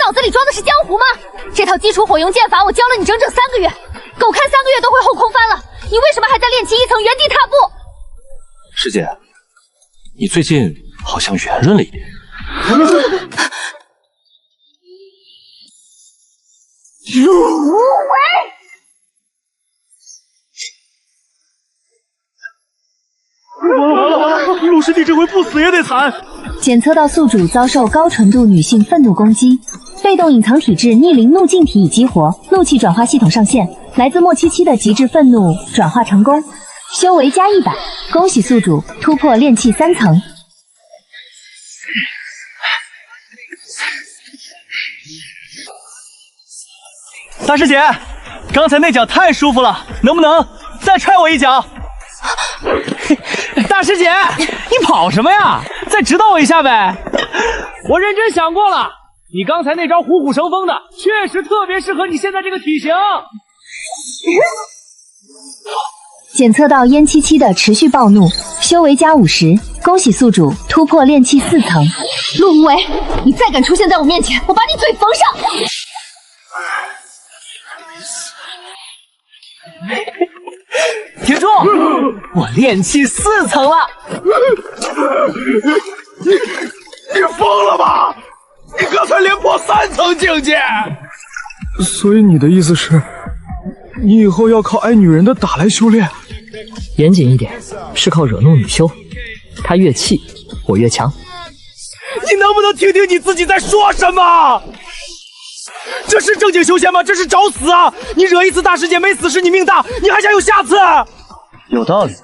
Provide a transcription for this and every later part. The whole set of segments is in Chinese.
脑子里装的是江湖吗？这套基础火用剑法我教了你整整3个月，狗看3个月都会后空翻了，你为什么还在练气1层原地踏步？师姐，你最近好像圆润了一点。陆无为，完了！陆师弟这回不死也得惨。检测到宿主遭受高纯度女性愤怒攻击，被动隐藏体质逆鳞怒镜体已激活，怒气转化系统上线，来自莫七七的极致愤怒转化成功，修为加100，恭喜宿主突破炼气3层。大师姐，刚才那脚太舒服了，能不能再踹我一脚？大师姐，你跑什么呀？再指导我一下呗！我认真想过了，你刚才那招虎虎生风的，确实特别适合你现在这个体型。检测到燕七七的持续暴怒，修为加50，恭喜宿主突破炼气4层。陆无为，你再敢出现在我面前，我把你嘴缝上！停住！我炼气4层了！你疯了吧？你刚才连破3层境界！所以你的意思是，你以后要靠挨女人的打来修炼？严谨一点，是靠惹怒女修，她越气，我越强。你能不能听听你自己在说什么？这是正经修仙吗？这是找死啊！你惹一次大师姐没死是你命大，你还想有下次？有道理。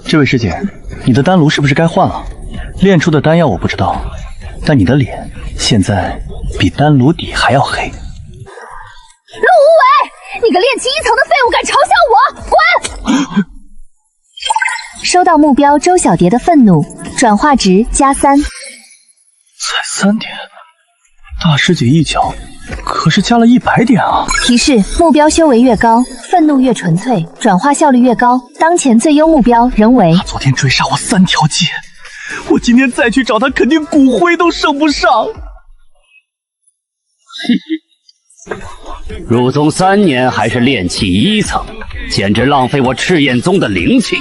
这位师姐，你的丹炉是不是该换了？炼出的丹药我不知道，但你的脸现在比丹炉底还要黑。陆无为，你个炼气1层的废物敢嘲笑我，滚！收到目标周小蝶的愤怒，转化值+3。才3点，大师姐一脚可是加了100点啊！提示：目标修为越高，愤怒越纯粹，转化效率越高。当前最优目标仍为他昨天追杀我3条街，我今天再去找他，肯定骨灰都剩不上。入宗3年还是炼气1层，简直浪费我赤焰宗的灵气。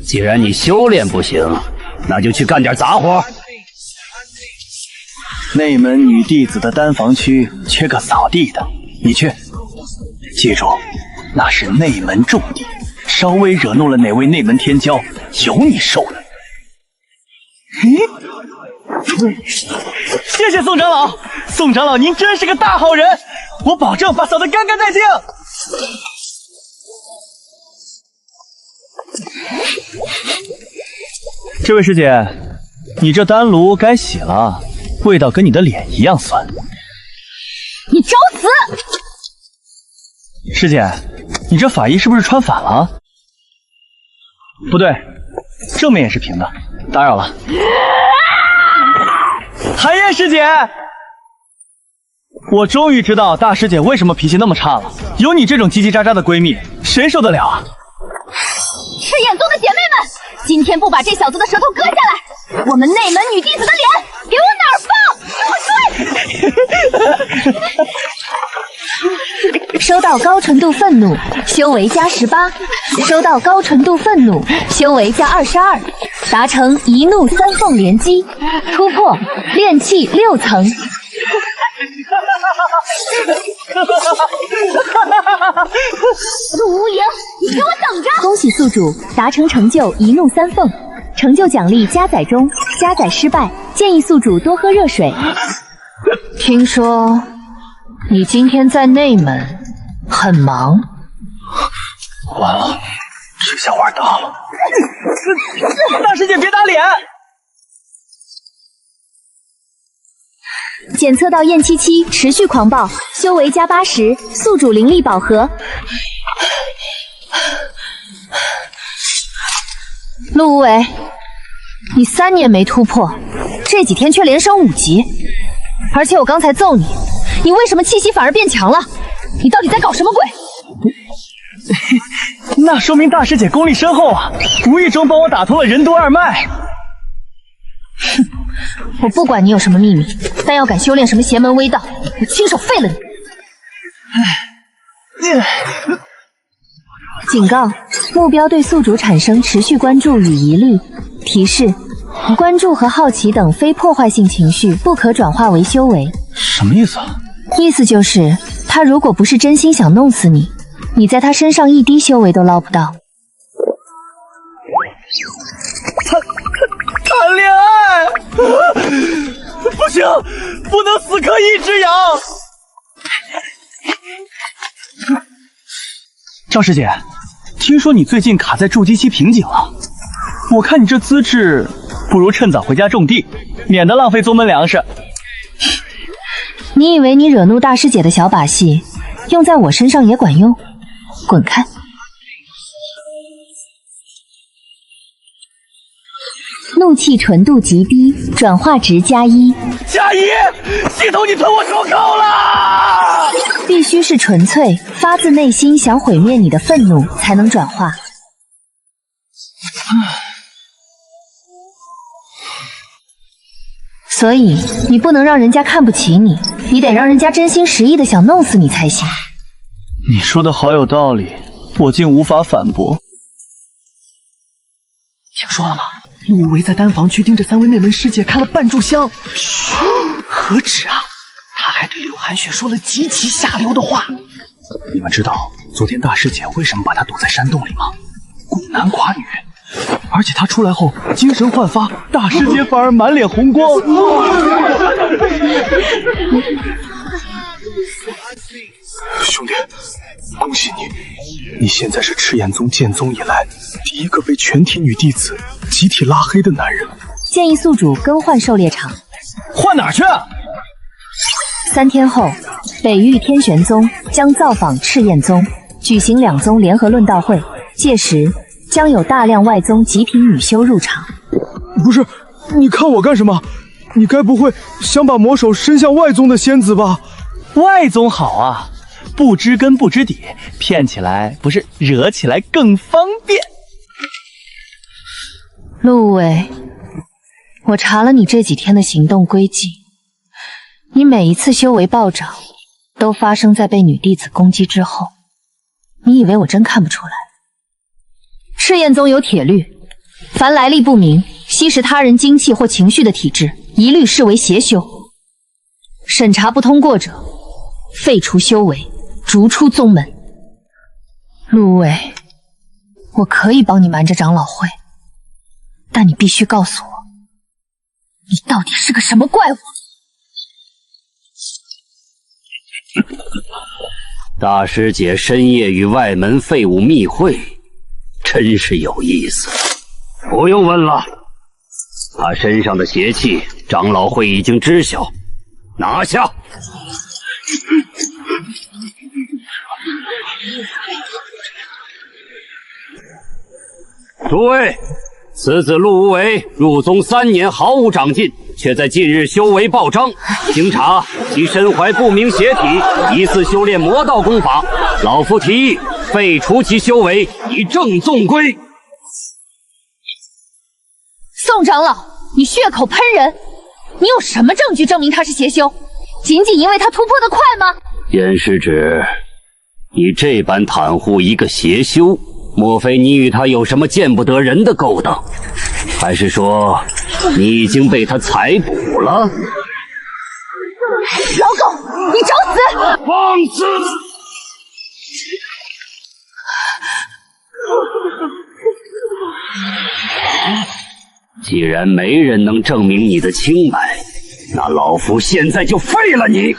既然你修炼不行，那就去干点杂活。内门女弟子的丹房区缺个扫地的，你去。记住，那是内门重地，稍微惹怒了哪位内门天骄，有你受的。谢谢宋长老，宋长老您真是个大好人，我保证把扫得干干净净。这位师姐，你这丹炉该洗了，味道跟你的脸一样酸。你找死！师姐，你这法衣是不是穿反了？不对，正面也是平的。打扰了。寒烟师姐，我终于知道大师姐为什么脾气那么差了。有你这种叽叽喳喳的闺蜜，谁受得了啊？赤焰宗的姐妹们，今天不把这小子的舌头割下来，我们内门女弟子的脸给我哪儿放？给我追！收到高纯度愤怒，修为加18；收到高纯度愤怒，修为加22，达成一怒三凤连击，突破炼气6层。陆无影，你给我等着！恭喜宿主达成成就一怒三凤，成就奖励加载中，加载失败建议宿主多喝热水。听说你今天在内门很忙，完了，这下玩大了！大师姐别打脸！检测到燕七七持续狂暴，修为加80，宿主灵力饱和。陆无为，你3年没突破，这几天却连升5级，而且我刚才揍你，你为什么气息反而变强了？你到底在搞什么鬼？那说明大师姐功力深厚啊，无意中帮我打通了任督二脉。哼，我不管你有什么秘密，但要敢修炼什么邪门歪道，我亲手废了你！警告：目标对宿主产生持续关注与疑虑。提示：关注和好奇等非破坏性情绪不可转化为修为。什么意思啊？意思就是他如果不是真心想弄死你，你在他身上一滴修为都捞不到。谈恋爱，不行，不能死磕一只羊。赵师姐，听说你最近卡在筑基期瓶颈了，我看你这资质，不如趁早回家种地，免得浪费宗门粮食。你以为你惹怒大师姐的小把戏，用在我身上也管用？滚开！怒气纯度极低，转化值+1。加1，系统你吞我手口了！必须是纯粹发自内心想毁灭你的愤怒才能转化。所以你不能让人家看不起你，你得让人家真心实意的想弄死你才行。你说的好有道理，我竟无法反驳。听说了吗？陆无为在丹房区盯着3位内门师姐开了半炷香。何止啊！他还对柳寒雪说了极其下流的话。你们知道昨天大师姐为什么把他堵在山洞里吗？孤男寡女。而且他出来后精神焕发，大师姐反而满脸红光。兄弟，恭喜你！你现在是赤焰宗建宗以来第一个被全体女弟子集体拉黑的男人。建议宿主更换狩猎场。换哪儿去？3天后，北域天玄宗将造访赤焰宗，举行2宗联合论道会，届时将有大量外宗极品女修入场。不是，你看我干什么？你该不会想把魔手伸向外宗的仙子吧？外宗好啊，不知根不知底，骗起来不是惹起来更方便。陆无为，我查了你这几天的行动轨迹，你每一次修为暴涨，都发生在被女弟子攻击之后。你以为我真看不出来？赤焰宗有铁律，凡来历不明、吸食他人精气或情绪的体质，一律视为邪修。审查不通过者，废除修为，逐出宗门。陆无为，我可以帮你瞒着长老会，但你必须告诉我，你到底是个什么怪物？大师姐深夜与外门废物密会，真是有意思。不用问了，他身上的邪气，长老会已经知晓。拿下！诸位，此子陆无为入宗3年毫无长进，却在近日修为暴涨。经查，其身怀不明邪体，疑似修炼魔道功法。老夫提议废除其修为，以正宗规。宋长老，你血口喷人，你有什么证据证明他是邪修？仅仅因为他突破得快吗？言是指，你这般袒护一个邪修，莫非你与他有什么见不得人的勾当？还是说你已经被他采捕了？老狗，你找死！放肆！既然没人能证明你的清白，那老夫现在就废了你！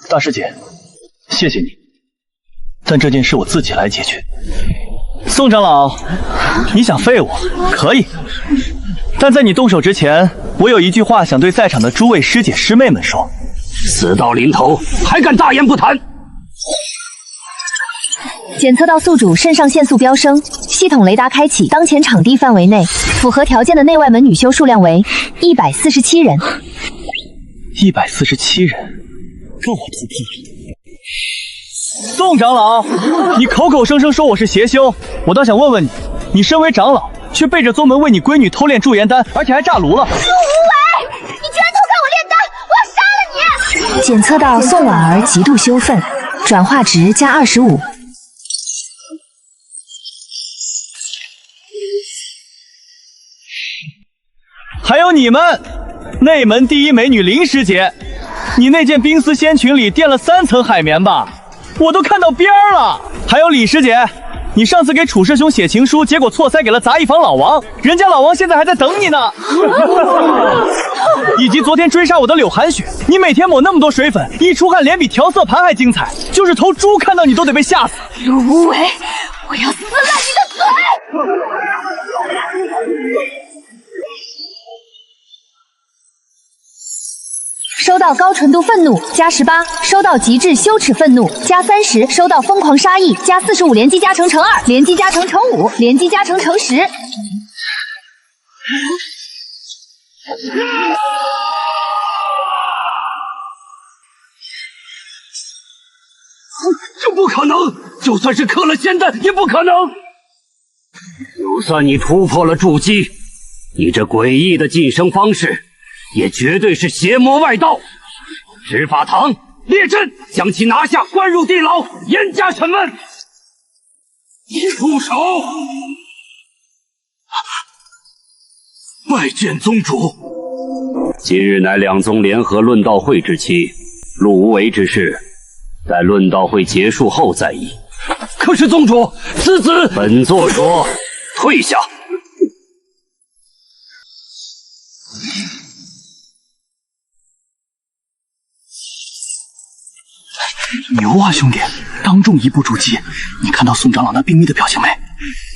大师姐，谢谢你，但这件事我自己来解决。宋长老，你想废我可以，但在你动手之前，我有一句话想对在场的诸位师姐师妹们说。死到临头还敢大言不惭！检测到宿主肾上腺素飙升，系统雷达开启。当前场地范围内符合条件的内外门女修数量为147人。147人，让我突破了。宋长老，你口口声声说我是邪修，我倒想问问你，你身为长老，却背着宗门为你闺女偷炼驻颜丹，而且还炸炉了。陆无为，你居然偷看我炼丹，我要杀了你！检测到宋婉儿极度羞愤，转化值加25。还有你们，内门第一美女林师姐，你那件冰丝仙裙里垫了3层海绵吧？我都看到边儿了。还有李师姐，你上次给楚师兄写情书，结果错塞给了杂役房老王，人家老王现在还在等你呢。以及昨天追杀我的柳寒雪，你每天抹那么多水粉，一出汗脸比调色盘还精彩，就是头猪看到你都得被吓死。陆无为，我要撕烂你的嘴！收到高纯度愤怒加18，收到极致羞耻愤怒加30，收到疯狂杀意加45，连击加成乘2，连击加成乘5，连击加成乘10。这不可能！就算是刻了仙丹，也不可能！就算你突破了筑基，你这诡异的晋升方式，也绝对是邪魔外道。执法堂列阵，将其拿下，关入地牢，严加审问。住手！拜见宗主。今日乃两宗联合论道会之期，陆无为之事，待论道会结束后再议。可是宗主，此子本座说退下。牛啊，兄弟，当众一步筑基，你看到宋长老那冰密的表情没？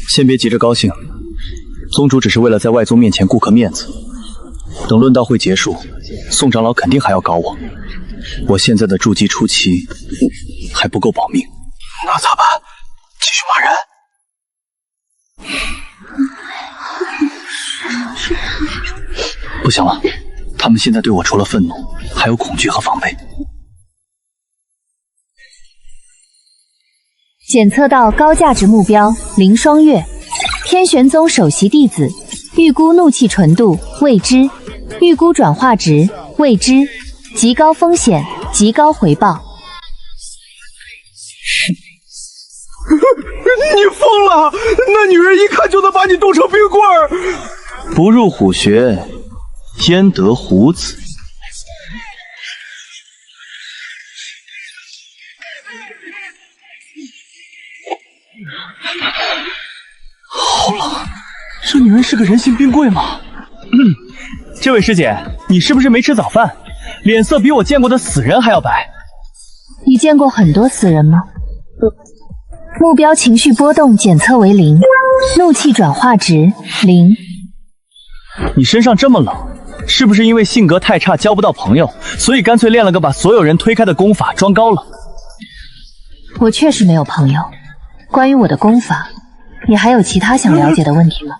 先别急着高兴，宗主只是为了在外宗面前顾客面子。等论道会结束，宋长老肯定还要搞我。我现在的筑基初期还不够保命，那咋办？继续骂人？不行了，他们现在对我除了愤怒，还有恐惧和防备。检测到高价值目标林双月，天玄宗首席弟子，预估怒气纯度未知，预估转化值未知，极高风险，极高回报。你疯了！那女人一看就能把你冻成冰棍儿。不入虎穴，焉得虎子？好冷，这女人是个人形冰柜吗？这位师姐，你是不是没吃早饭？脸色比我见过的死人还要白。你见过很多死人吗？目标情绪波动检测为0，怒气转化值0。你身上这么冷，是不是因为性格太差交不到朋友，所以干脆练了个把所有人推开的功法装高冷？我确实没有朋友。关于我的功法，你还有其他想了解的问题吗？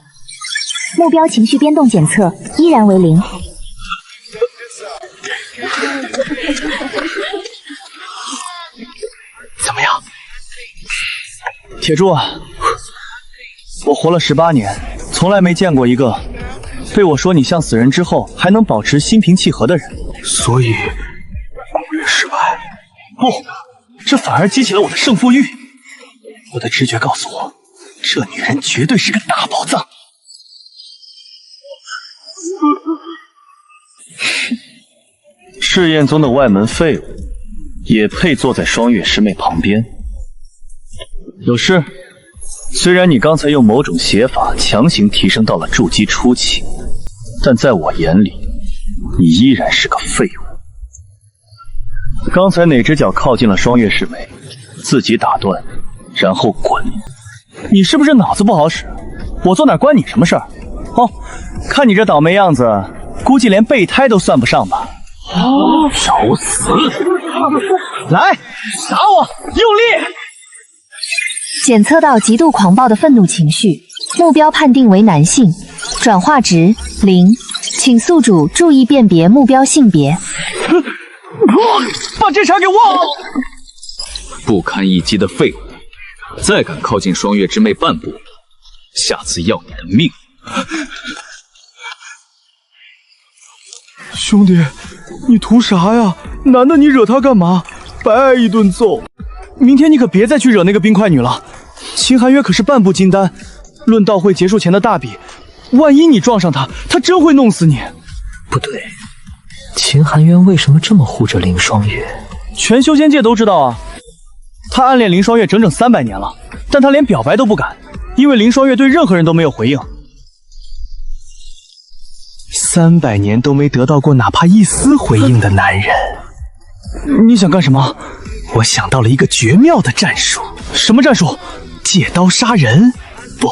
目标情绪变动检测依然为0。怎么样？铁柱啊，我活了18年，从来没见过一个被我说你像死人之后还能保持心平气和的人。所以，攻略失败？不，这反而激起了我的胜负欲。我的直觉告诉我，这女人绝对是个大宝藏。赤焰宗的外门废物，也配坐在双月师妹旁边。有事。虽然你刚才用某种邪法强行提升到了筑基初期，但在我眼里，你依然是个废物。刚才哪只脚靠近了双月师妹，自己打断，然后滚。你是不是脑子不好使？我坐哪关你什么事儿？哦，看你这倒霉样子，估计连备胎都算不上吧？哦，找死！来，打我，用力！检测到极度狂暴的愤怒情绪，目标判定为男性，转化值0，请宿主注意辨别目标性别。把这茬给忘了！不堪一击的废物，再敢靠近双月之妹半步，下次要你的命！兄弟，你图啥呀？男的你惹他干嘛？白挨一顿揍！明天你可别再去惹那个冰块女了。秦寒月可是半步金丹，论到会结束前的大比，万一你撞上她，她真会弄死你。不对，秦寒渊为什么这么护着林双月？全修仙界都知道啊，他暗恋林双月整整300年了，但他连表白都不敢，因为林双月对任何人都没有回应。300年都没得到过哪怕一丝回应的男人，你想干什么？我想到了一个绝妙的战术。什么战术？借刀杀人？不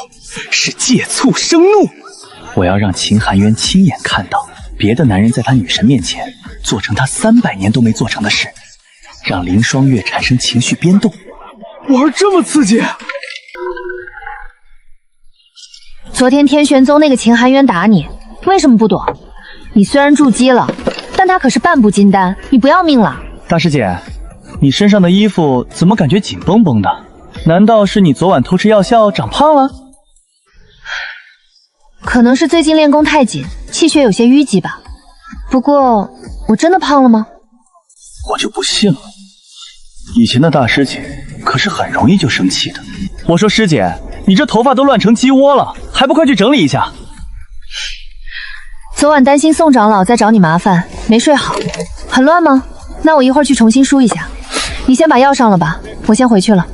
是借醋生怒。我要让秦寒渊亲眼看到别的男人在他女神面前做成他300年都没做成的事，让林双月产生情绪变动。玩这么刺激？昨天天玄宗那个秦寒渊打你，为什么不躲？你虽然筑基了，但他可是半步金丹，你不要命了？大师姐，你身上的衣服怎么感觉紧绷绷的？难道是你昨晚偷吃药效长胖了？可能是最近练功太紧，气血有些淤积吧。不过我真的胖了吗？我就不信了。以前的大师姐可是很容易就生气的。我说师姐，你这头发都乱成鸡窝了，还不快去整理一下？昨晚担心宋长老在找你麻烦，没睡好。很乱吗？那我一会儿去重新梳一下。你先把药上了吧，我先回去了。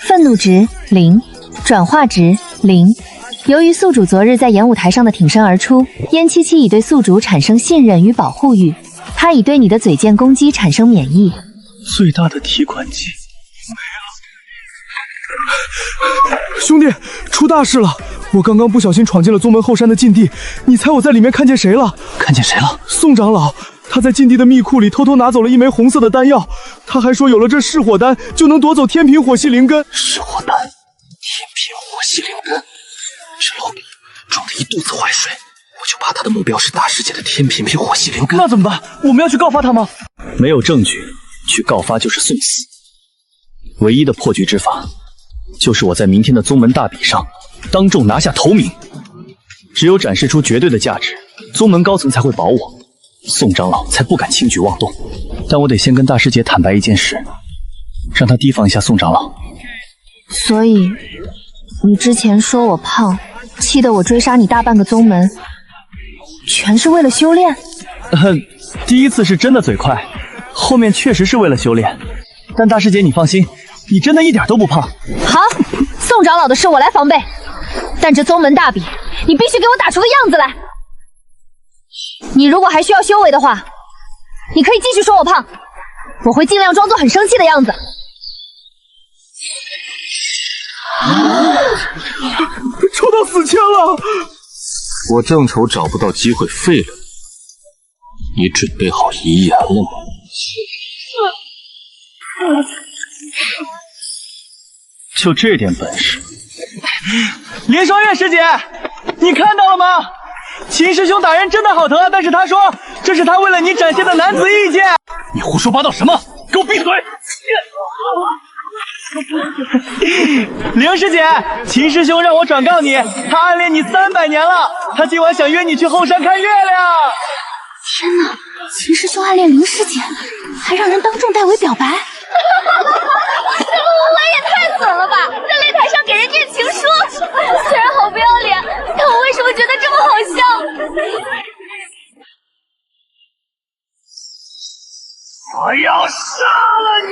愤怒值0，转化值0。由于宿主昨日在演武台上的挺身而出，燕七七已对宿主产生信任与保护欲，他已对你的嘴剑攻击产生免疫。最大的提款机没了！兄弟，出大事了！我刚刚不小心闯进了宗门后山的禁地，你猜我在里面看见谁了？看见谁了？宋长老，他在禁地的密库里偷偷拿走了一枚红色的丹药，他还说有了这噬火丹就能夺走天品火系灵根。噬火丹，天品火系灵根，这老比装了一肚子坏水，我就怕他的目标是大师姐的天品火系灵根。那怎么办？我们要去告发他吗？没有证据，去告发就是送死。唯一的破局之法，就是我在明天的宗门大比上当众拿下头名。只有展示出绝对的价值，宗门高层才会保我，宋长老才不敢轻举妄动。但我得先跟大师姐坦白一件事，让她提防一下宋长老。所以你之前说我胖，气得我追杀你大半个宗门，全是为了修炼？第一次是真的嘴快，后面确实是为了修炼。但大师姐你放心，你真的一点都不胖。好，宋长老的事我来防备，但这宗门大比，你必须给我打出个样子来。你如果还需要修为的话，你可以继续说我胖，我会尽量装作很生气的样子。抽到死签了！我正愁找不到机会废了你，准备好遗言了吗？就这点本事。林双月师姐，你看到了吗？秦师兄打人真的好疼啊，但是他说这是他为了你展现的男子意见。你胡说八道什么？给我闭嘴！凌师姐，秦师兄让我转告你，他暗恋你300年了，他今晚想约你去后山看月亮。天哪，秦师兄暗恋凌师姐，还让人当众代为表白。这个无为也太损了吧！在擂台上给人念情书，虽然好不要脸，但我为什么觉得这么好笑？我要杀了你！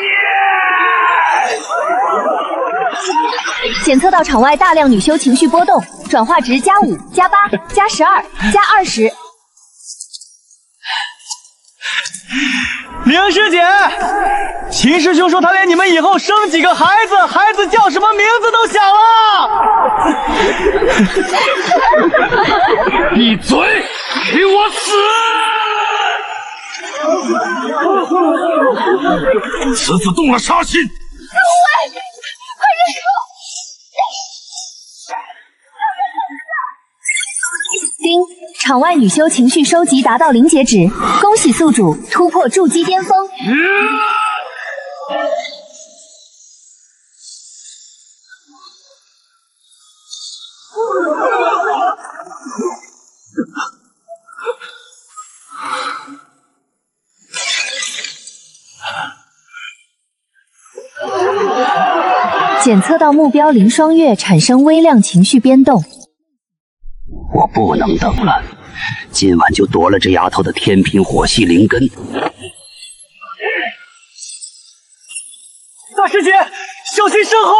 检测到场外大量女修情绪波动，转化值+5、+8、+12、+20。凌师姐，秦师兄说他连你们以后生几个孩子叫什么名字都想了。闭嘴，给我死！此子动了杀心。喂，快认输！丁，场外女修情绪收集达到0截止，恭喜宿主突破筑基巅峰。检测到目标林双月产生微量情绪变动。我不能等了，今晚就夺了这丫头的天品火系灵根。大师姐，小心身后！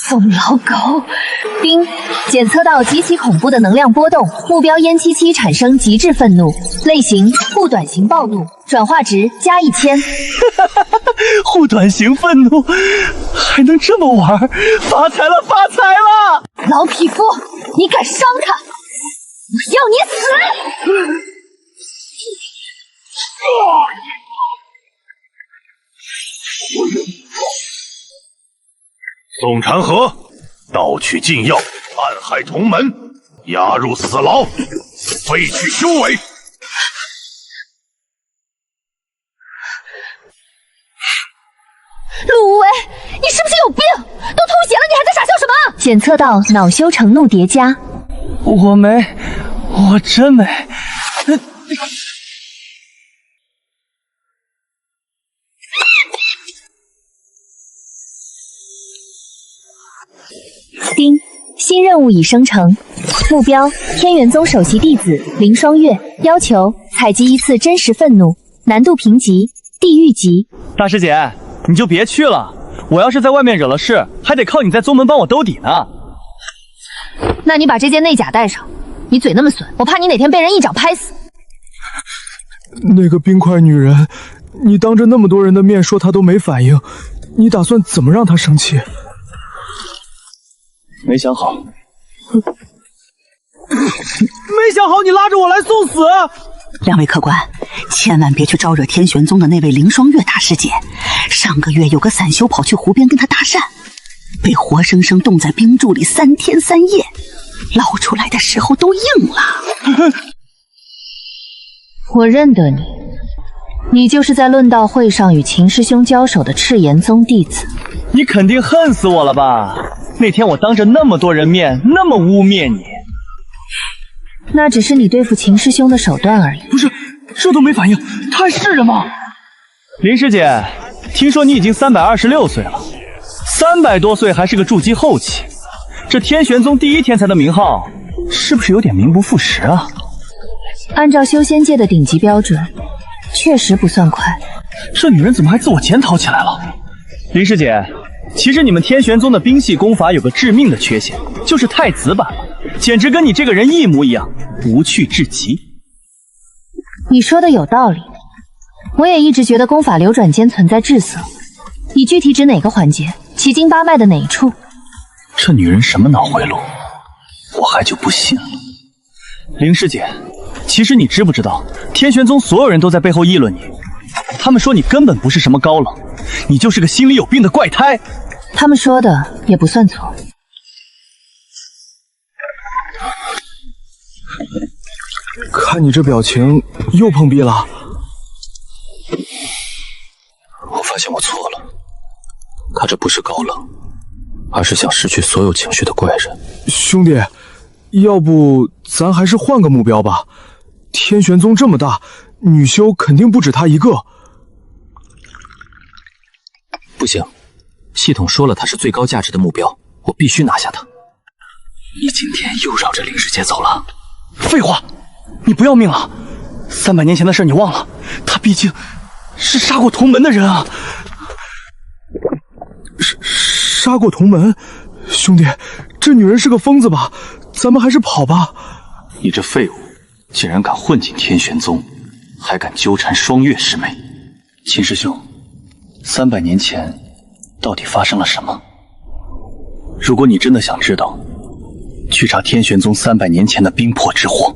疯老狗！丁，检测到极其恐怖的能量波动，目标烟七七产生极致愤怒，类型护短型暴怒，转化值加1000。护短型愤怒还能这么玩，发财了，发财了！老匹夫，你敢伤他，我要你死！宋禅和，盗取禁药，暗害同门，押入死牢，废去修为。陆无为，你是不是有病？都吐血了，你还在傻笑什么？检测到恼羞成怒叠加。我真没。丁，新任务已生成，目标天元宗首席弟子林双月，要求采集1次真实愤怒，难度评级地狱级。大师姐，你就别去了，我要是在外面惹了事，还得靠你在宗门帮我兜底呢。那你把这件内甲带上，你嘴那么损，我怕你哪天被人一掌拍死。那个冰块女人，你当着那么多人的面说她都没反应，你打算怎么让她生气？没想好。没想好，你拉着我来送死！两位客官，千万别去招惹天玄宗的那位凌霜月大师姐。上个月有个散修跑去湖边跟她搭讪，被活生生冻在冰柱里3天3夜，捞出来的时候都硬了。我认得你，你就是在论道会上与秦师兄交手的赤炎宗弟子。你肯定恨死我了吧？那天我当着那么多人面那么污蔑你，那只是你对付秦师兄的手段而已。不是，这都没反应，他还是人吗？林师姐，听说你已经326岁了，300多岁还是个筑基后期，这天玄宗第一天才的名号，是不是有点名不副实啊？按照修仙界的顶级标准，确实不算快。这女人怎么还自我检讨起来了？林师姐，其实你们天玄宗的冰系功法有个致命的缺陷，就是太子版了，简直跟你这个人一模一样，无趣至极。你说的有道理，我也一直觉得功法流转间存在滞涩，你具体指哪个环节？奇经八脉的哪一处？这女人什么脑回路，我还就不信了。林师姐，其实你知不知道，天玄宗所有人都在背后议论你，他们说你根本不是什么高冷，你就是个心里有病的怪胎。他们说的也不算错。看你这表情，又碰壁了。我发现我错了，他这不是高冷，而是想失去所有情绪的怪人。兄弟，要不咱还是换个目标吧？天玄宗这么大，女修肯定不止他一个。不行，系统说了他是最高价值的目标，我必须拿下他。你今天又绕着林师姐走了。废话，你不要命了？300年前的事你忘了？他毕竟是杀过同门的人啊！杀过同门？兄弟，这女人是个疯子吧？咱们还是跑吧。你这废物，竟然敢混进天玄宗，还敢纠缠双月师妹！秦师兄，300年前到底发生了什么？如果你真的想知道，去查天玄宗300年前的冰魄之祸。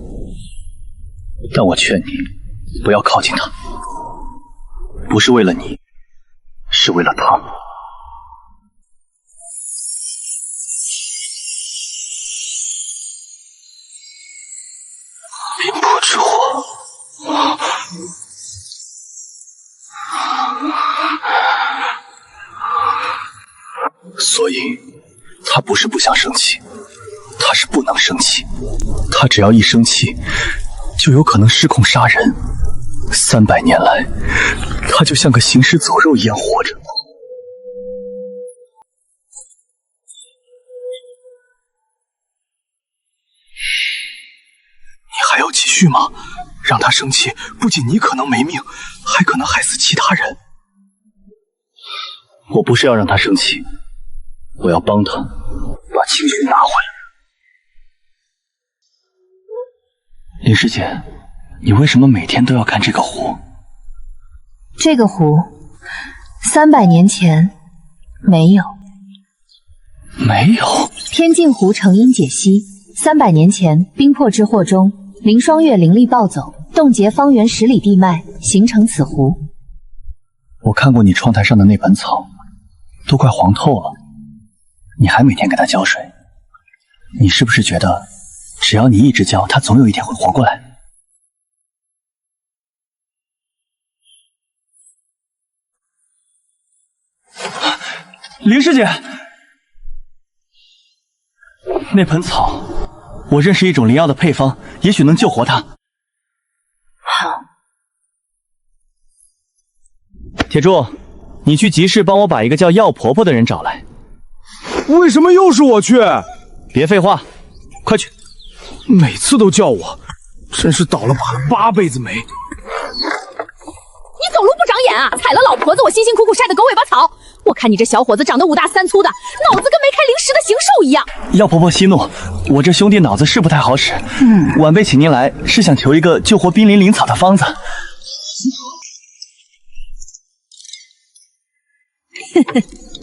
但我劝你不要靠近他，不是为了你，是为了他。冰魄之祸，所以，他不是不想生气，他是不能生气。他只要一生气，就有可能失控杀人。300年来，他就像个行尸走肉一样活着。你还要继续吗？让他生气，不仅你可能没命，还可能害死其他人。我不是要让他生气，我要帮他把情绪拿回来。林师姐，你为什么每天都要看这个湖？这个湖，300年前没有。没有？天镜湖成因解析，300年前冰魄之祸中，凌霜月灵力暴走，冻结方圆10里地脉，形成此湖。我看过你窗台上的那盆草，都快黄透了，你还每天给它浇水，你是不是觉得只要你一直浇，它总有一天会活过来？林师姐，那盆草，我认识一种灵药的配方，也许能救活它。好。铁柱，你去集市帮我把一个叫药婆婆的人找来。为什么又是我去？别废话，快去！每次都叫我，真是倒了8辈子霉。你走路不长眼啊！踩了老婆子我辛辛苦苦晒的狗尾巴草。我看你这小伙子长得5大3粗的，脑子跟没开零食的行兽一样。药婆婆息怒，我这兄弟脑子是不太好使。晚辈请您来是想求一个救活濒临灵草的方子。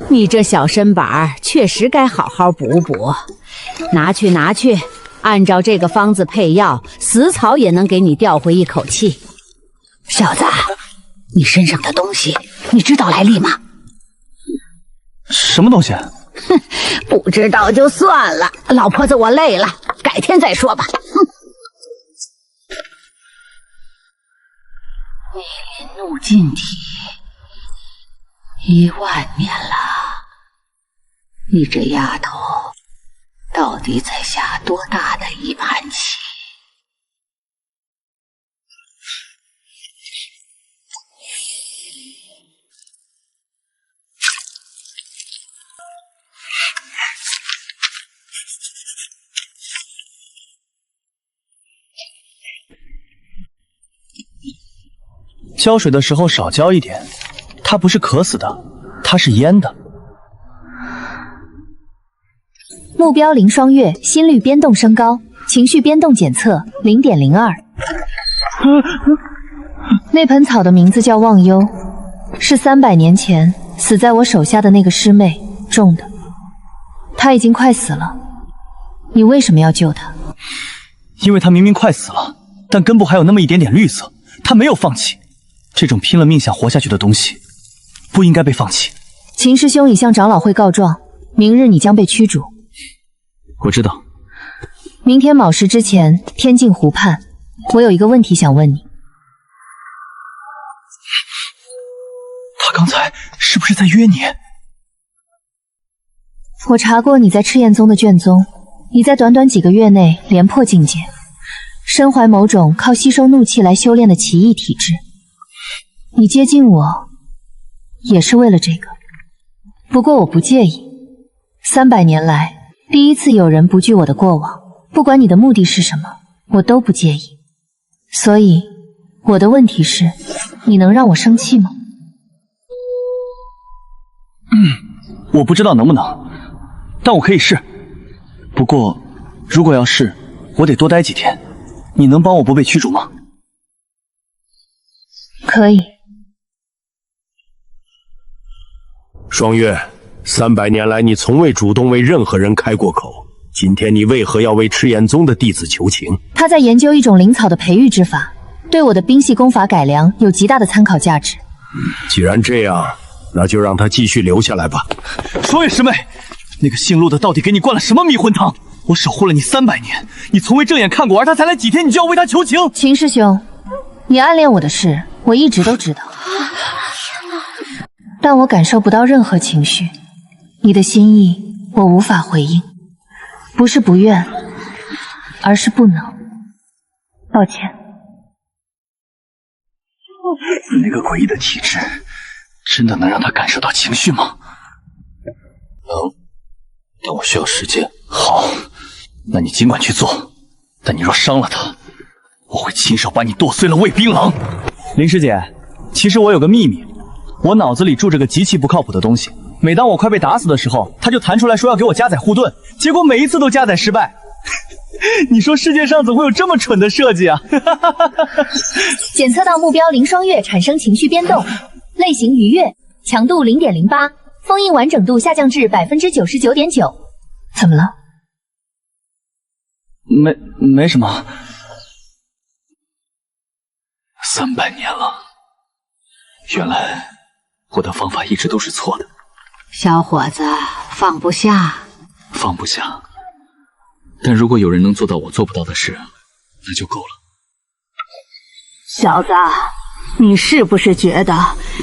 你这小身板确实该好好补补，拿去，按照这个方子配药，死草也能给你调回一口气。小子，你身上的东西，你知道来历吗？什么东西？哼，不知道就算了，老婆子我累了，改天再说吧。逆鳞怒尽体，10000年了，你这丫头到底在下多大的一盘棋？浇水的时候少浇一点，它不是渴死的，它是淹的。目标凌霜月，心率变动升高，情绪变动检测0.02。那盆草的名字叫忘忧，是300年前死在我手下的那个师妹种的。她已经快死了，你为什么要救她？因为她明明快死了，但根部还有那么一点点绿色，她没有放弃。这种拼了命想活下去的东西，不应该被放弃。秦师兄已向长老会告状，明日你将被驱逐。我知道。明天卯时之前，天镜湖畔，我有一个问题想问你。他刚才是不是在约你？我查过你在赤焰宗的卷宗，你在短短几个月内连破境界，身怀某种靠吸收怒气来修炼的奇异体质。你接近我，也是为了这个。不过我不介意。300年来，第一次有人不惧我的过往，不管你的目的是什么，我都不介意。所以，我的问题是，你能让我生气吗？我不知道能不能，但我可以试。不过，如果要试，我得多待几天。你能帮我不被驱逐吗？可以。霜月，300年来你从未主动为任何人开过口，今天你为何要为赤焰宗的弟子求情？他在研究一种灵草的培育之法，对我的冰系功法改良有极大的参考价值。既然这样，那就让他继续留下来吧。霜月师妹，那个姓陆的到底给你灌了什么迷魂汤？我守护了你300年，你从未正眼看过，而他才来几天，你就要为他求情？秦师兄，你暗恋我的事，我一直都知道。但我感受不到任何情绪，你的心意我无法回应，不是不愿，而是不能。抱歉。那个诡异的体质，真的能让他感受到情绪吗？能，但我需要时间。好，那你尽管去做，但你若伤了他，我会亲手把你剁碎了喂槟榔。林师姐，其实我有个秘密，我脑子里住着个极其不靠谱的东西。每当我快被打死的时候，他就弹出来说要给我加载护盾，结果每一次都加载失败。你说世界上怎么会有这么蠢的设计啊？检测到目标林双月产生情绪变动，类型愉悦，强度0.08，封印完整度下降至99.9%。怎么了？没什么。300年了，原来我的方法一直都是错的。小伙子，放不下。放不下。但如果有人能做到我做不到的事，那就够了。小子，你是不是觉得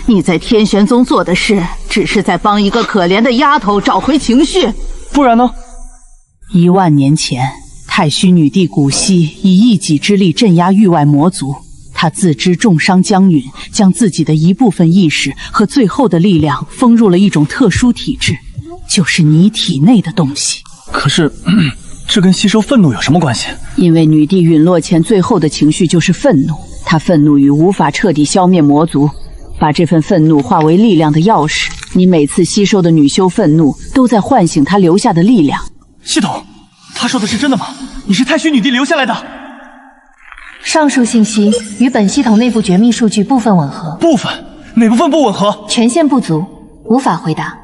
你在天玄宗做的事，只是在帮一个可怜的丫头找回情绪？不然呢？10000年前，太虚女帝古稀以一己之力镇压域外魔族，她自知重伤江允，将自己的一部分意识和最后的力量封入了一种特殊体质，就是你体内的东西。可是这跟吸收愤怒有什么关系？因为女帝陨落前最后的情绪就是愤怒，她愤怒于无法彻底消灭魔族，把这份愤怒化为力量的钥匙。你每次吸收的女修愤怒，都在唤醒她留下的力量。系统，他说的是真的吗？你是太虚女帝留下来的？上述信息与本系统内部绝密数据部分吻合。部分？哪部分不吻合？权限不足，无法回答。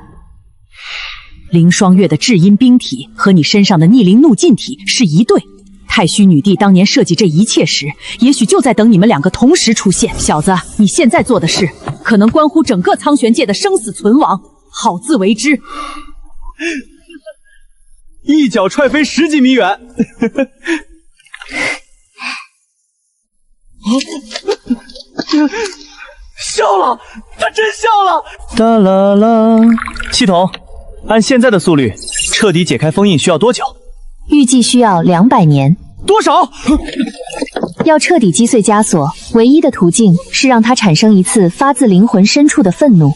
林双月的至阴冰体和你身上的逆鳞怒劲体是一对。太虚女帝当年设计这一切时，也许就在等你们两个同时出现。小子，你现在做的事，可能关乎整个苍玄界的生死存亡，好自为之。一脚踹飞10几米远。笑了，他真笑了。哒啦啦！系统，按现在的速率，彻底解开封印需要多久？预计需要200年。多少？要彻底击碎枷锁，唯一的途径是让它产生一次发自灵魂深处的愤怒。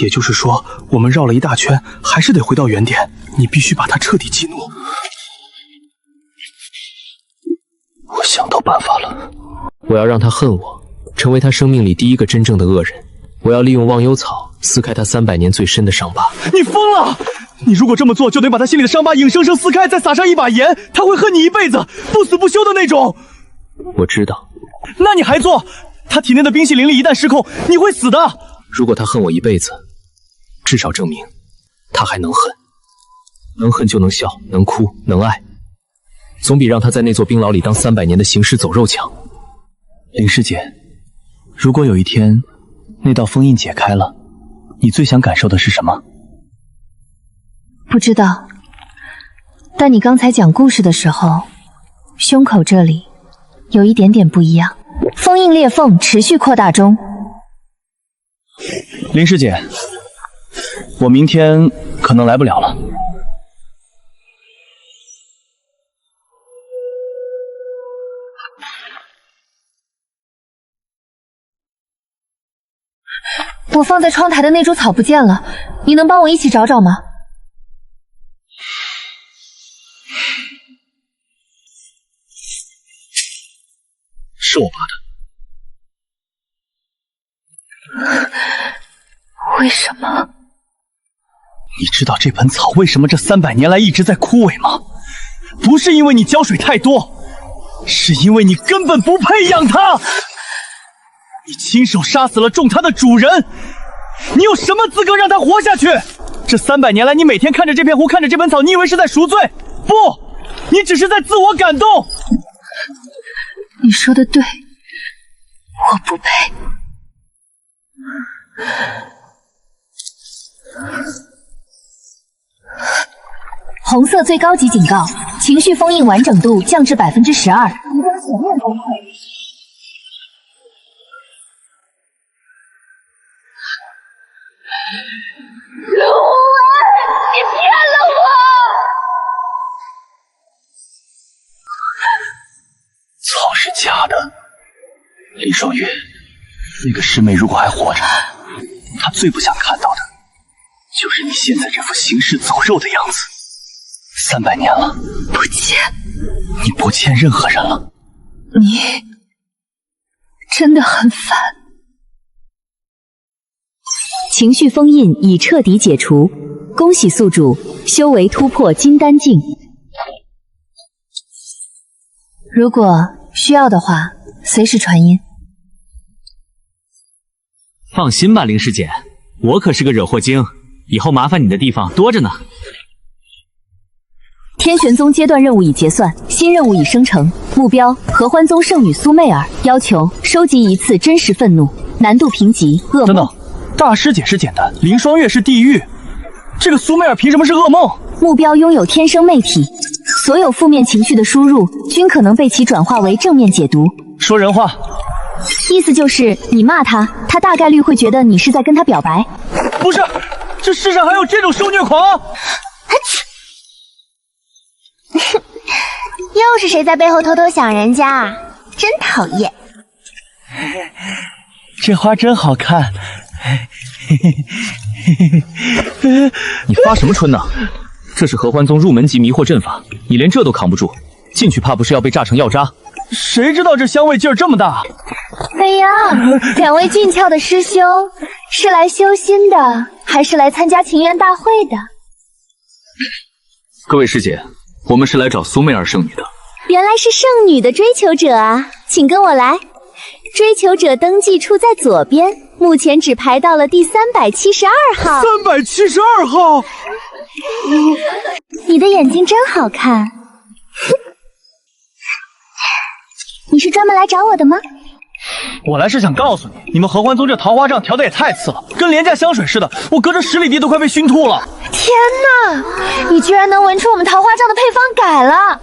也就是说，我们绕了一大圈，还是得回到原点。你必须把他彻底激怒。我想到办法了，我要让他恨我，成为他生命里第一个真正的恶人。我要利用忘忧草撕开他300年最深的伤疤。你疯了！你如果这么做，就得把他心里的伤疤硬生生撕开，再撒上一把盐，他会恨你一辈子，不死不休的那种。我知道。那你还做？他体内的冰系灵力一旦失控，你会死的。如果他恨我一辈子，至少证明他还能恨。能恨就能笑，能哭，能爱，总比让他在那座冰牢里当300年的行尸走肉强。林师姐，如果有一天那道封印解开了，你最想感受的是什么？不知道，但你刚才讲故事的时候，胸口这里有一点点不一样。封印裂缝持续扩大中。林师姐，我明天可能来不了了。我放在窗台的那株草不见了，你能帮我一起找找吗？是我拔的。为什么？你知道这盆草为什么这300年来一直在枯萎吗？不是因为你浇水太多，是因为你根本不配养它。你亲手杀死了种它的主人，你有什么资格让它活下去？这300年来，你每天看着这片湖，看着这盆草，你以为是在赎罪？不，你只是在自我感动。你说的对，我不配。红色最高级警告：情绪封印完整度降至12%。即将全面崩溃。陆伟，你骗了我！草是假的。林双月，那个师妹如果还活着，她最不想看到的，就是你现在这副行尸走肉的样子。300年了，不见，你不见任何人了。你真的很烦。情绪封印已彻底解除，恭喜宿主修为突破金丹境。如果需要的话，随时传音。放心吧，灵师姐，我可是个惹祸精，以后麻烦你的地方多着呢。天玄宗阶段任务已结算，新任务已生成。目标：合欢宗圣女苏媚儿。要求：收集1次真实愤怒，难度评级：噩梦。等等，大师姐是简单，林双月是地狱，这个苏媚儿凭什么是噩梦？目标：拥有天生媚体，所有负面情绪的输入均可能被其转化为正面解读。说人话，意思就是你骂他，他大概率会觉得你是在跟他表白。不是，这世上还有这种受虐狂？又是谁在背后偷偷想人家啊？真讨厌！这花真好看。你发什么春呢？这是合欢宗入门级迷惑阵法，你连这都扛不住，进去怕不是要被炸成药渣？谁知道这香味劲儿这么大？哎呀，2位俊俏的师兄是来修心的，还是来参加情缘大会的？各位师姐，我们是来找苏媚儿圣女的。原来是圣女的追求者啊，请跟我来。追求者登记处在左边，目前只排到了第372号。372号。你的眼睛真好看。你是专门来找我的吗？我来是想告诉你，你们合欢宗这桃花帐调的也太次了，跟廉价香水似的，我隔着10里地都快被熏吐了。天哪，你居然能闻出我们桃花帐的配方改了，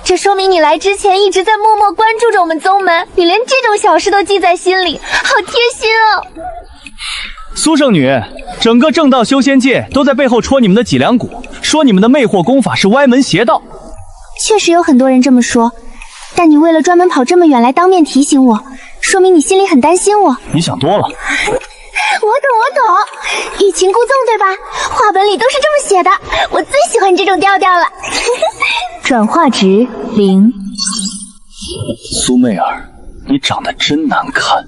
这说明你来之前一直在默默关注着我们宗门，你连这种小事都记在心里，好贴心哦。苏圣女，整个正道修仙界都在背后戳你们的脊梁骨，说你们的魅惑功法是歪门邪道。确实有很多人这么说，但你为了专门跑这么远来当面提醒我，说明你心里很担心我。你想多了。我懂，欲擒故纵对吧？话本里都是这么写的，我最喜欢这种调调了。转化值0。苏媚儿，你长得真难看。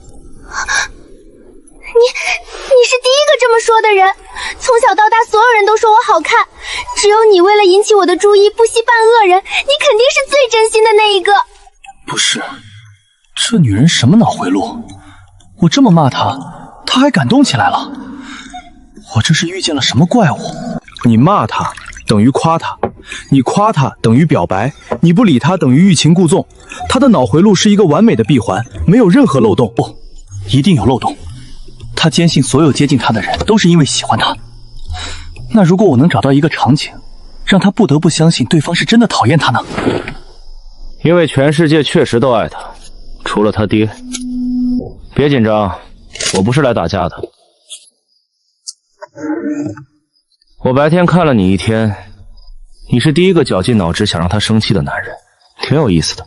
你是第一个这么说的人，从小到大所有人都说我好看，只有你为了引起我的注意不惜扮恶人，你肯定是最真心的那一个。不是，这女人什么脑回路？我这么骂她，她还感动起来了。我这是遇见了什么怪物？你骂她等于夸她，你夸她等于表白，你不理她等于欲擒故纵。她的脑回路是一个完美的闭环，没有任何漏洞。不，一定有漏洞。她坚信所有接近她的人都是因为喜欢她。那如果我能找到一个场景，让她不得不相信对方是真的讨厌她呢？因为全世界确实都爱她，除了她爹。别紧张，我不是来打架的。我白天看了你一天，你是第一个绞尽脑汁想让她生气的男人，挺有意思的。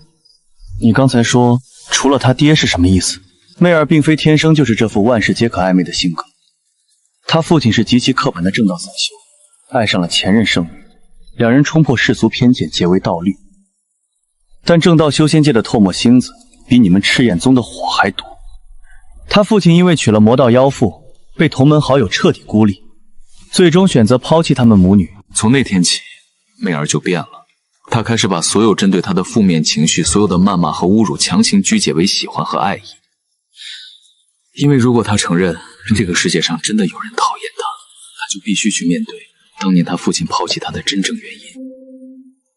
你刚才说除了他爹是什么意思？媚儿并非天生就是这副万事皆可暧昧的性格，他父亲是极其刻板的正道散修，爱上了前任圣女，两人冲破世俗偏见，结为道侣。但正道修仙界的唾沫星子比你们赤焰宗的火还毒。他父亲因为娶了魔道妖妇，被同门好友彻底孤立，最终选择抛弃他们母女。从那天起，媚儿就变了。她开始把所有针对她的负面情绪，所有的谩骂和侮辱，强行曲解为喜欢和爱意。因为如果她承认这个世界上真的有人讨厌她，她就必须去面对当年她父亲抛弃她的真正原因。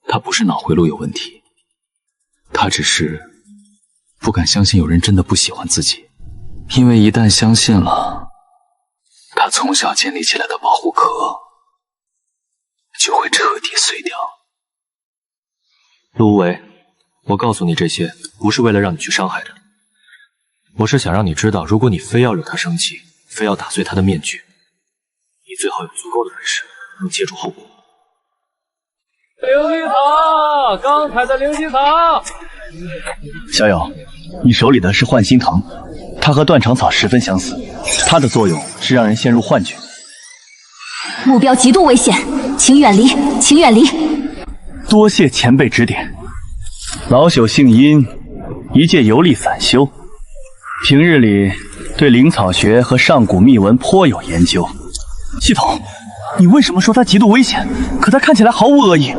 她不是脑回路有问题，她只是不敢相信有人真的不喜欢自己。因为一旦相信了，她从小建立起来的保护壳就会彻底碎掉。陆无为，我告诉你这些，不是为了让你去伤害他，我是想让你知道，如果你非要惹他生气，非要打碎他的面具，最好有足够的本事，能接住后果。灵犀草，刚采的灵犀草。小友，你手里的是幻心藤，它和断肠草十分相似，它的作用是让人陷入幻觉。目标极度危险，请远离，请远离。多谢前辈指点。老朽姓殷，一介游历散修，平日里对灵草学和上古秘文颇有研究。系统，你为什么说他极度危险？可他看起来毫无恶意，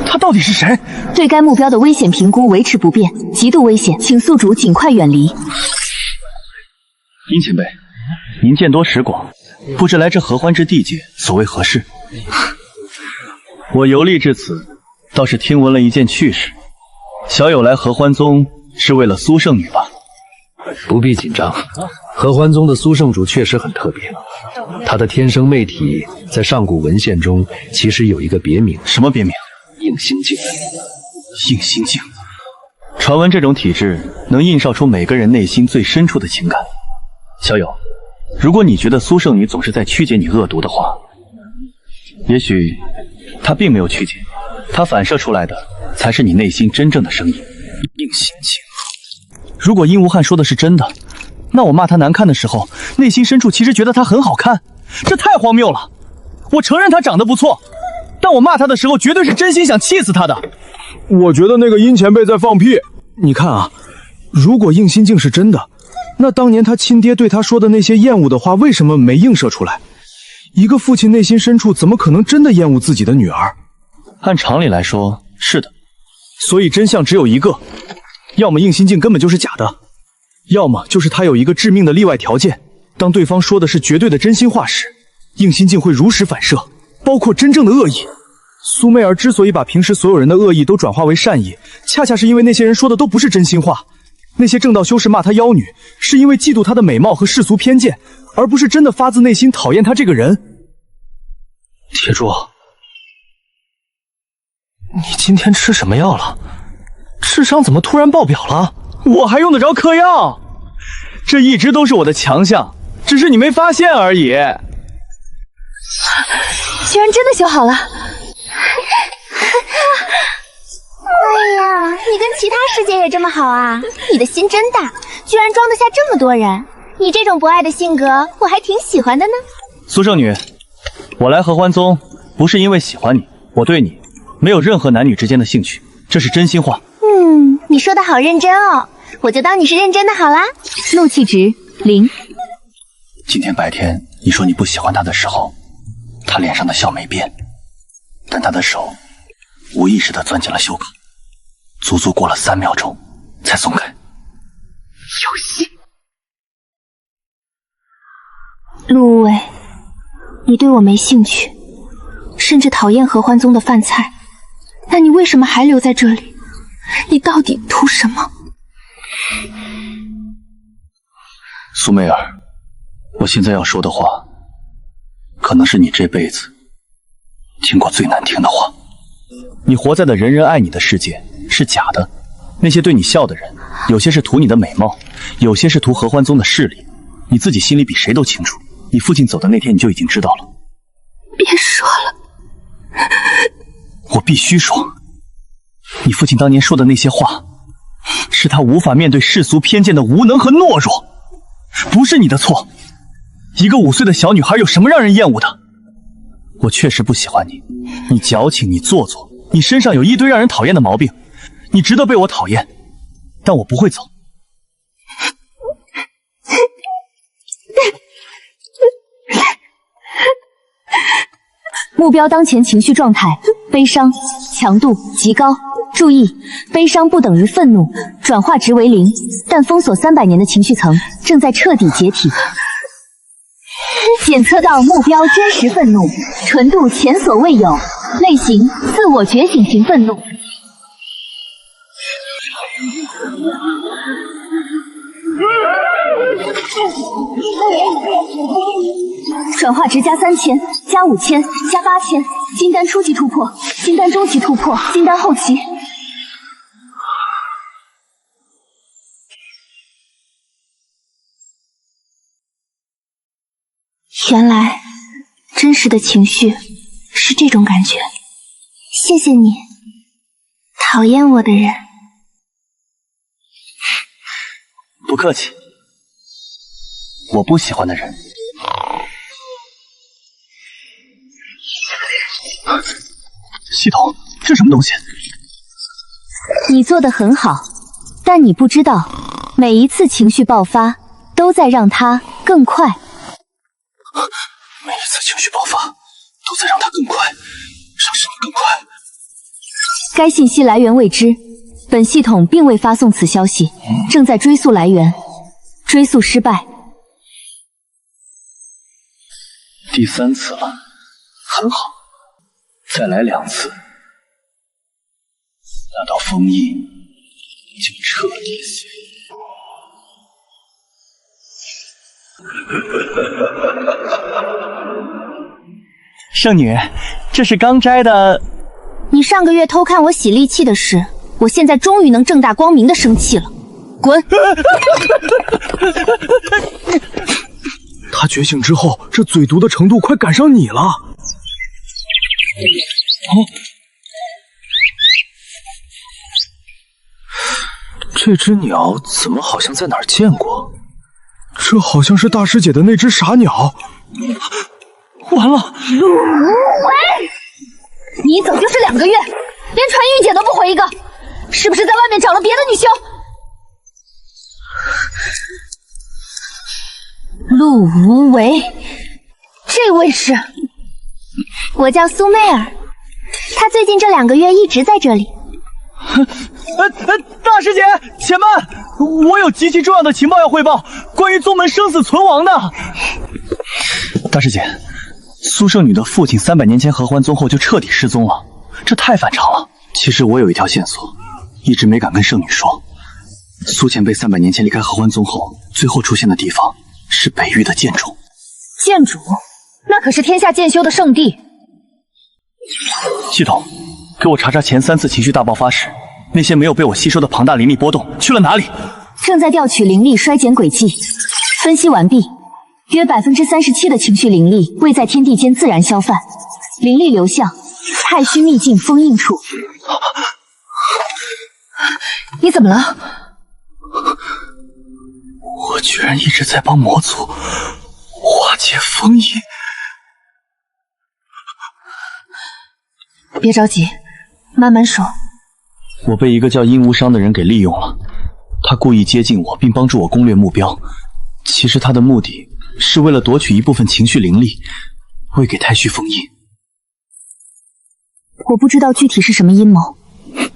他到底是谁？对该目标的危险评估维持不变，极度危险，请宿主尽快远离。殷前辈，您见多识广，不知来这合欢之地界所谓何事？我游历至此，倒是听闻了一件趣事。小友来合欢宗是为了苏圣女吧？不必紧张，合欢宗的苏圣主确实很特别，他的天生媚体在上古文献中其实有一个别名。什么别名？应心境。应心境，传闻这种体质能映照出每个人内心最深处的情感。小友，如果你觉得苏圣女总是在曲解你恶毒的话，也许她并没有曲解，她反射出来的才是你内心真正的声音。应心境。如果殷无憾说的是真的，那我骂他难看的时候，内心深处其实觉得他很好看，这太荒谬了。我承认他长得不错，但我骂他的时候绝对是真心想气死他的。我觉得那个殷前辈在放屁。你看啊，如果应心境是真的，那当年他亲爹对他说的那些厌恶的话，为什么没映射出来？一个父亲内心深处怎么可能真的厌恶自己的女儿？按常理来说，是的。所以真相只有一个，要么应心境根本就是假的，要么就是他有一个致命的例外条件，当对方说的是绝对的真心话时，应心境会如实反射，包括真正的恶意。苏媚儿之所以把平时所有人的恶意都转化为善意，恰恰是因为那些人说的都不是真心话。那些正道修士骂她妖女，是因为嫉妒她的美貌和世俗偏见，而不是真的发自内心讨厌她这个人。铁柱，你今天吃什么药了？智商怎么突然爆表了？我还用得着嗑药？这一直都是我的强项，只是你没发现而已。居然真的修好了！哎呀，你跟其他师姐也这么好啊？你的心真大，居然装得下这么多人。你这种不爱的性格，我还挺喜欢的呢。苏圣女，我来合欢宗不是因为喜欢你，我对你没有任何男女之间的兴趣，这是真心话。你说的好认真哦，我就当你是认真的好啦。怒气值0。今天白天你说你不喜欢他的时候，他脸上的笑没变，但他的手无意识地钻进了袖口，足足过了3秒钟才松开。有戏！陆无为，你对我没兴趣，甚至讨厌合欢宗的饭菜，那你为什么还留在这里？你到底图什么？苏媚儿，我现在要说的话，可能是你这辈子听过最难听的话。你活在的人人爱你的世界是假的，那些对你笑的人，有些是图你的美貌，有些是图合欢宗的势力，你自己心里比谁都清楚。你父亲走的那天你就已经知道了。别说了，我必须说，你父亲当年说的那些话，是他无法面对世俗偏见的无能和懦弱，不是你的错。一个5岁的小女孩有什么让人厌恶的？我确实不喜欢你，你矫情，你做作，你身上有一堆让人讨厌的毛病，你值得被我讨厌，但我不会走。目标当前情绪状态：悲伤，强度极高。注意，悲伤不等于愤怒，转化值为0，但封锁300年的情绪层正在彻底解体。检测到目标真实愤怒，纯度前所未有，类型自我觉醒型愤怒。转化值加3000，加5000，加8000，金丹初期突破，金丹中期突破，金丹后期。原来真真实的情绪是这种感觉。谢谢你，讨厌我的人。不客气。我不喜欢的人。系统，这什么东西？你做得很好，但你不知道，每一次情绪爆发都在让它更快。每一次情绪爆发都在让它更快，让什么更快？该信息来源未知，本系统并未发送此消息，正在追溯来源，追溯失败。第3次了，很好，再来2次，那道封印就彻底碎。圣女，这是刚摘的。你上个月偷看我洗利器的事，我现在终于能正大光明的生气了。滚！他觉醒之后，这嘴毒的程度快赶上你了。这只鸟怎么好像在哪儿见过？这好像是大师姐的那只傻鸟。完了！喂，你走就是2个月，连传玉姐都不回一个，是不是在外面找了别的女修？陆无为，这位是？我叫苏媚儿，她最近这2个月一直在这里。大师姐，且慢，我有极其重要的情报要汇报，关于宗门生死存亡的。大师姐，苏圣女的父亲300年前合欢宗后就彻底失踪了，这太反常了。其实我有一条线索，一直没敢跟圣女说。苏前辈300年前离开合欢宗后，最后出现的地方是北域的剑主。剑主，那可是天下剑修的圣地。系统，给我查查前3次情绪大爆发时，那些没有被我吸收的庞大灵力波动去了哪里？正在调取灵力衰减轨迹，分析完毕，约37%的情绪灵力未在天地间自然消散，灵力流向太虚秘境封印处。你怎么了？我居然一直在帮魔族化解封印。别着急，慢慢说。我被一个叫殷无伤的人给利用了，他故意接近我，并帮助我攻略目标。其实他的目的是为了夺取一部分情绪灵力，为给太虚封印。我不知道具体是什么阴谋，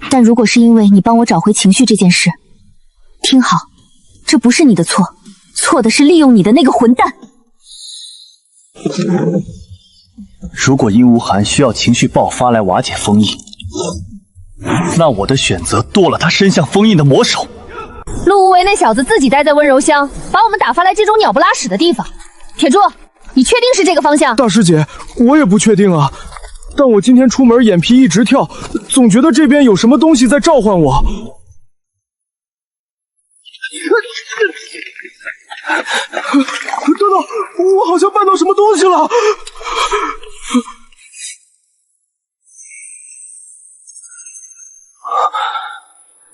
但如果是因为你帮我找回情绪这件事，听好，这不是你的错，错的是利用你的那个混蛋。如果殷无寒需要情绪爆发来瓦解封印，那我的选择多了他伸向封印的魔手。陆无为那小子自己待在温柔乡，把我们打发来这种鸟不拉屎的地方。铁柱，你确定是这个方向？大师姐，我也不确定啊，但我今天出门眼皮一直跳，总觉得这边有什么东西在召唤我。等等，我好像绊到什么东西了。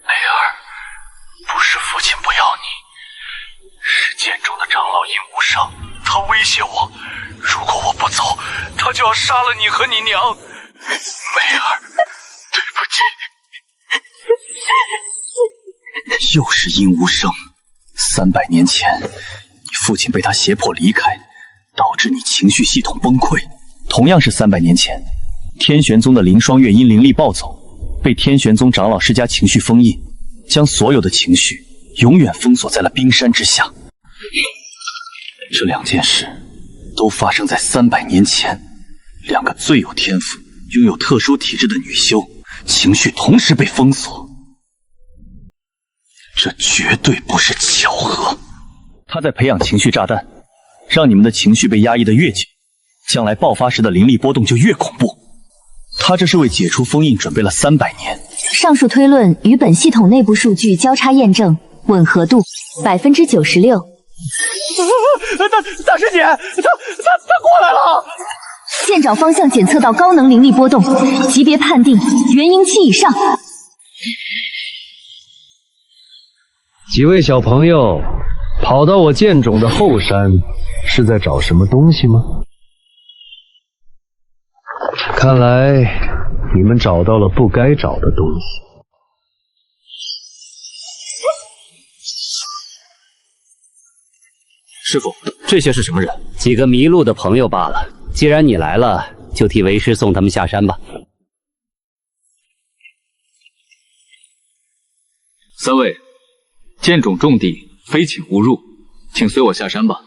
梅儿，不是父亲不要你，是剑中的长老殷无伤，他威胁我，如果我不走，他就要杀了你和你娘。梅儿，对不起。又是殷无伤，300年前，你父亲被他胁迫离开，导致你情绪系统崩溃。同样是300年前，天玄宗的凌霜月因灵力暴走，被天玄宗长老施加情绪封印，将所有的情绪永远封锁在了冰山之下。这2件事都发生在300年前，2个最有天赋、拥有特殊体质的女修，情绪同时被封锁。这绝对不是巧合。他在培养情绪炸弹，让你们的情绪被压抑得越久，将来爆发时的灵力波动就越恐怖。他这是为解除封印准备了300年。上述推论与本系统内部数据交叉验证，吻合度96%。大师姐，他过来了！剑爪方向检测到高能灵力波动，级别判定元婴期以上。几位小朋友，跑到我剑冢的后山，是在找什么东西吗？看来你们找到了不该找的东西。师傅，这些是什么人？几个迷路的朋友罢了。既然你来了，就替为师送他们下山吧。三位，剑冢重地，非请勿入，请随我下山吧。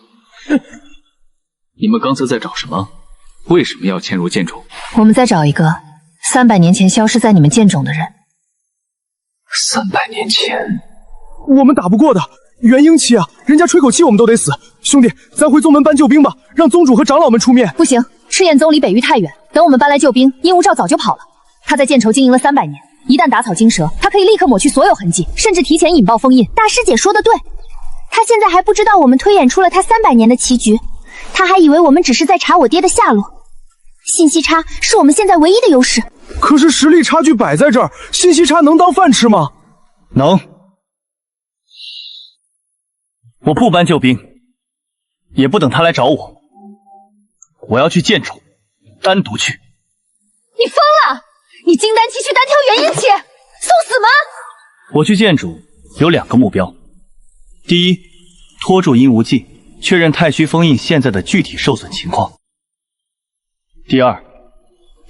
你们刚才在找什么？为什么要迁入剑冢？我们在找一个300年前消失在你们剑冢的人。300年前，我们打不过的。元婴期啊，人家吹口气我们都得死。兄弟，咱回宗门搬救兵吧，让宗主和长老们出面。不行，赤焰宗离北域太远，等我们搬来救兵，殷无照早就跑了。他在剑仇经营了300年，一旦打草惊蛇，他可以立刻抹去所有痕迹，甚至提前引爆封印。大师姐说的对，他现在还不知道我们推演出了他300年的棋局，他还以为我们只是在查我爹的下落。信息差是我们现在唯一的优势。可是实力差距摆在这儿，信息差能当饭吃吗？能。我不搬救兵，也不等他来找我。我要去剑冢，单独去。你疯了！你金丹期去单挑元婴期，送死吗？我去剑冢有2个目标：第一，拖住殷无忌，确认太虚封印现在的具体受损情况；第二，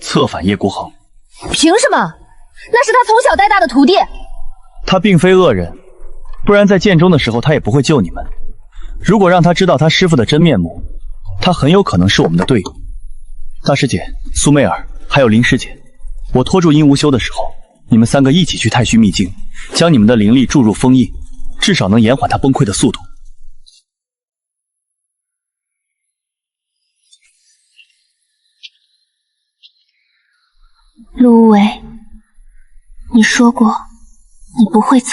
策反叶孤恒。凭什么？那是他从小带大的徒弟。他并非恶人，不然在剑中的时候他也不会救你们。如果让他知道他师父的真面目，他很有可能是我们的队友。大师姐、苏媚儿还有林师姐，我拖住殷无休的时候，你们3个一起去太虚秘境，将你们的灵力注入封印，至少能延缓他崩溃的速度。陆无为，你说过你不会走，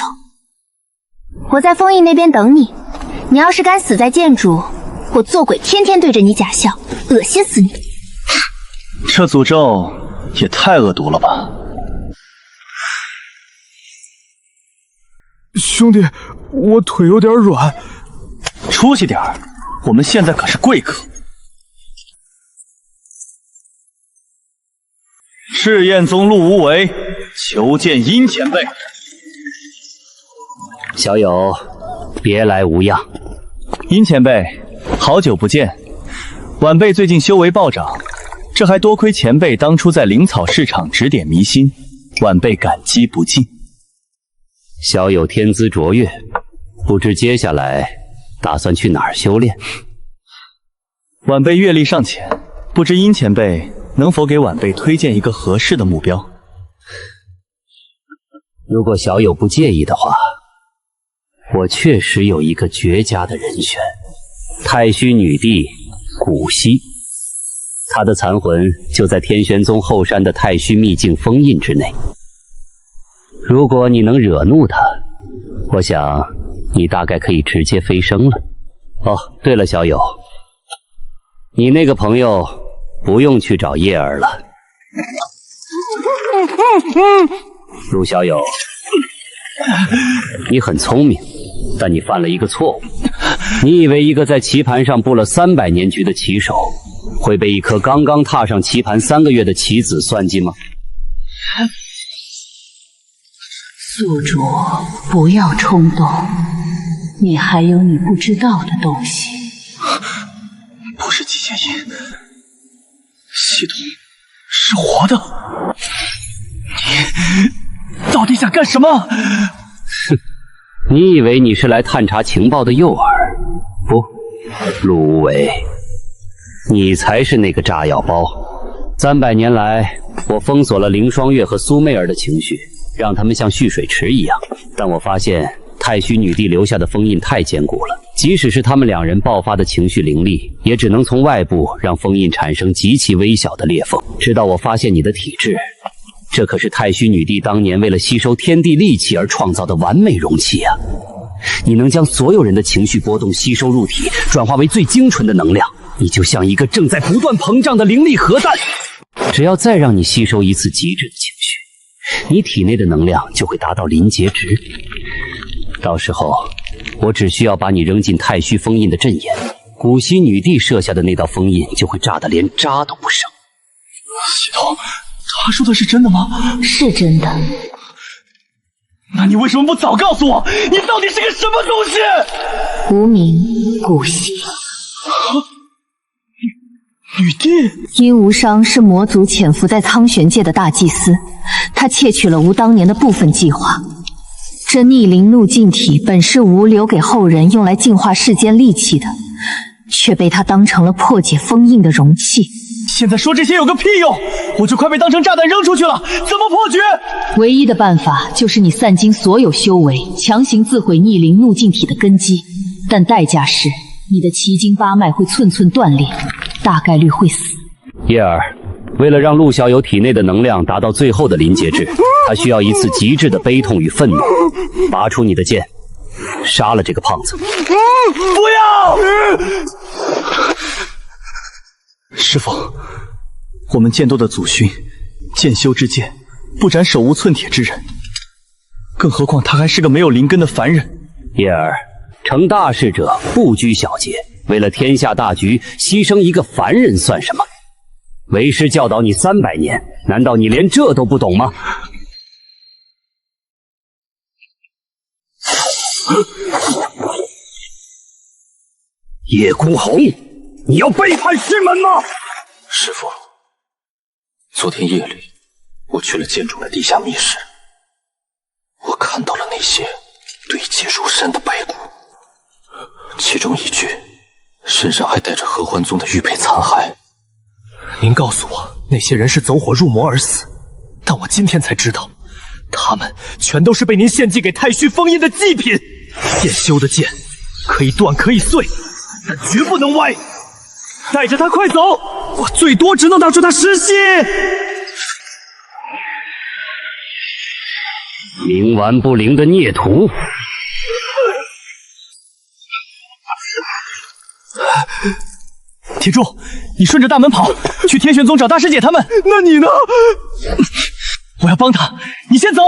我在封印那边等你。你要是敢死在剑主，我做鬼天天对着你假笑，恶心死你！这诅咒也太恶毒了吧！兄弟，我腿有点软，出息点儿，我们现在可是贵客。赤焰宗陆无为求见殷前辈。小友，别来无恙。殷前辈，好久不见。晚辈最近修为暴涨，这还多亏前辈当初在灵草市场指点迷津，晚辈感激不尽。小友天资卓越，不知接下来打算去哪儿修炼？晚辈阅历尚浅，不知殷前辈能否给晚辈推荐一个合适的目标？如果小友不介意的话，我确实有一个绝佳的人选，太虚女帝古稀，她的残魂就在天玄宗后山的太虚秘境封印之内。如果你能惹怒她，我想你大概可以直接飞升了。哦，对了，小友，你那个朋友不用去找叶儿了。陆小友，你很聪明，但你犯了一个错误。你以为一个在棋盘上布了300年局的棋手，会被一颗刚刚踏上棋盘3个月的棋子算计吗？宿主，不要冲动，你还有你不知道的东西。不是机械音，系统是活的。你到底想干什么？哼，你以为你是来探查情报的诱饵？不，陆无为，你才是那个炸药包。300年来，我封锁了凌霜月和苏媚儿的情绪，让他们像蓄水池一样。但我发现太虚女帝留下的封印太坚固了，即使是他们2人爆发的情绪灵力，也只能从外部让封印产生极其微小的裂缝。直到我发现你的体质，这可是太虚女帝当年为了吸收天地戾气而创造的完美容器啊！你能将所有人的情绪波动吸收入体，转化为最精纯的能量，你就像一个正在不断膨胀的灵力核弹。只要再让你吸收一次极致的情绪，你体内的能量就会达到临界值。到时候，我只需要把你扔进太虚封印的阵眼，古稀女帝设下的那道封印就会炸得连渣都不剩。系统，他说的是真的吗？是真的。那你为什么不早告诉我？你到底是个什么东西？无名古稀。女帝殷无伤是魔族潜伏在苍玄界的大祭司，他窃取了吴当年的部分计划。这逆灵怒尽体本是吴留给后人用来净化世间戾气的，却被他当成了破解封印的容器。现在说这些有个屁用！我就快被当成炸弹扔出去了，怎么破局？唯一的办法就是你散尽所有修为，强行自毁逆灵怒尽体的根基，但代价是你的奇经八脉会寸寸断裂，大概率会死。叶儿，为了让陆小友体内的能量达到最后的临界值，他需要一次极致的悲痛与愤怒。拔出你的剑，杀了这个胖子。不要！师父，我们剑斗的祖训，剑修之剑，不斩手无寸铁之人。更何况他还是个没有灵根的凡人。叶儿，成大事者不拘小节，为了天下大局，牺牲一个凡人算什么？为师教导你300年，难道你连这都不懂吗？叶孤鸿，你要背叛师门吗？师父，昨天夜里我去了剑主的地下密室，我看到了那些堆积如山的白骨，其中一具身上还带着合欢宗的玉佩残骸。您告诉我，那些人是走火入魔而死，但我今天才知道，他们全都是被您献祭给太虚封印的祭品。剑修的剑可以断可以碎，但绝不能歪。带着他快走，我最多只能拿出他尸息。冥顽不灵的孽徒！铁柱，你顺着大门跑，去天玄宗找大师姐他们。那你呢？我要帮他，你先走。